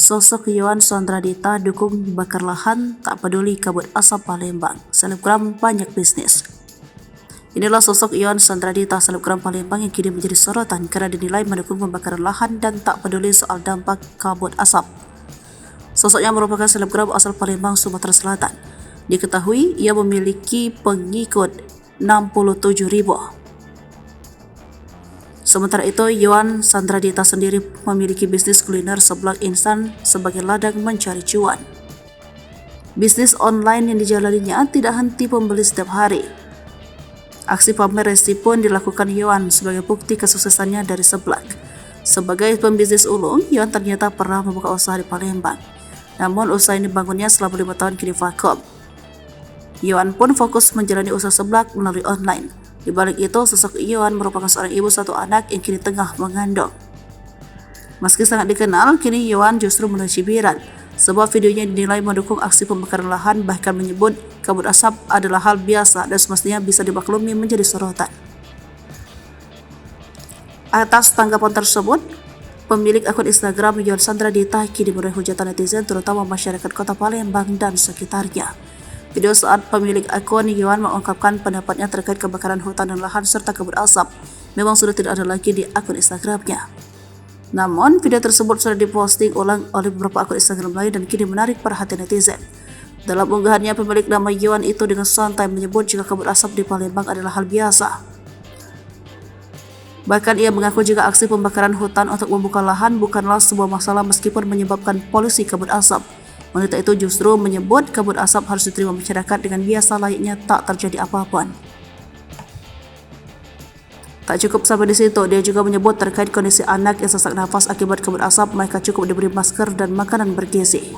Sosok Yohan Sandradita dukung bakar lahan, tak peduli kabut asap Palembang. Selebgram banyak bisnis. Inilah sosok Yohan Sandradita, selebgram Palembang yang kini menjadi sorotan karena dinilai mendukung pembakaran lahan dan tak peduli soal dampak kabut asap. Sosoknya merupakan selebgram asal Palembang, Sumatera Selatan. Diketahui ia memiliki pengikut 67.000. Sementara itu, Yohan Sandradita sendiri memiliki bisnis kuliner seblak instan sebagai ladang mencari cuan. Bisnis online yang dijalaninya tidak henti pembeli setiap hari. Aksi pamer resi pun dilakukan Yohan sebagai bukti kesuksesannya dari seblak. Sebagai pembisnis ulung, Yohan ternyata pernah membuka usaha di Palembang. Namun usaha ini dibangunnya selama 5 tahun kini vakum. Yohan pun fokus menjalani usaha seblak melalui online. Di balik itu, sosok Yohan merupakan seorang ibu satu anak yang kini tengah mengandung. Meski sangat dikenal, kini Yohan justru menuai cibiran. Sebuah videonya dinilai mendukung aksi pembakaran lahan, bahkan menyebut kabut asap adalah hal biasa dan semestinya bisa dimaklumi, menjadi sorotan. Atas tanggapan tersebut, pemilik akun Instagram Yohan Sandradita kini menuai hujatan netizen, terutama masyarakat kota Palembang dan sekitarnya. Video saat pemilik akun Yohan mengungkapkan pendapatnya terkait kebakaran hutan dan lahan serta kabut asap memang sudah tidak ada lagi di akun Instagramnya. Namun, video tersebut sudah diposting ulang oleh beberapa akun Instagram lain dan kini menarik perhatian netizen. Dalam unggahannya, pemilik nama Yohan itu dengan santai menyebut jika kabut asap di Palembang adalah hal biasa. Bahkan ia mengaku jika aksi pembakaran hutan untuk membuka lahan bukanlah sebuah masalah meskipun menyebabkan polusi kabut asap. Wanita itu justru menyebut kabut asap harus diterima masyarakat dengan biasa layaknya tak terjadi apapun. Tak cukup sampai di situ, dia juga menyebut terkait kondisi anak yang sesak nafas akibat kabut asap, mereka cukup diberi masker dan makanan bergizi.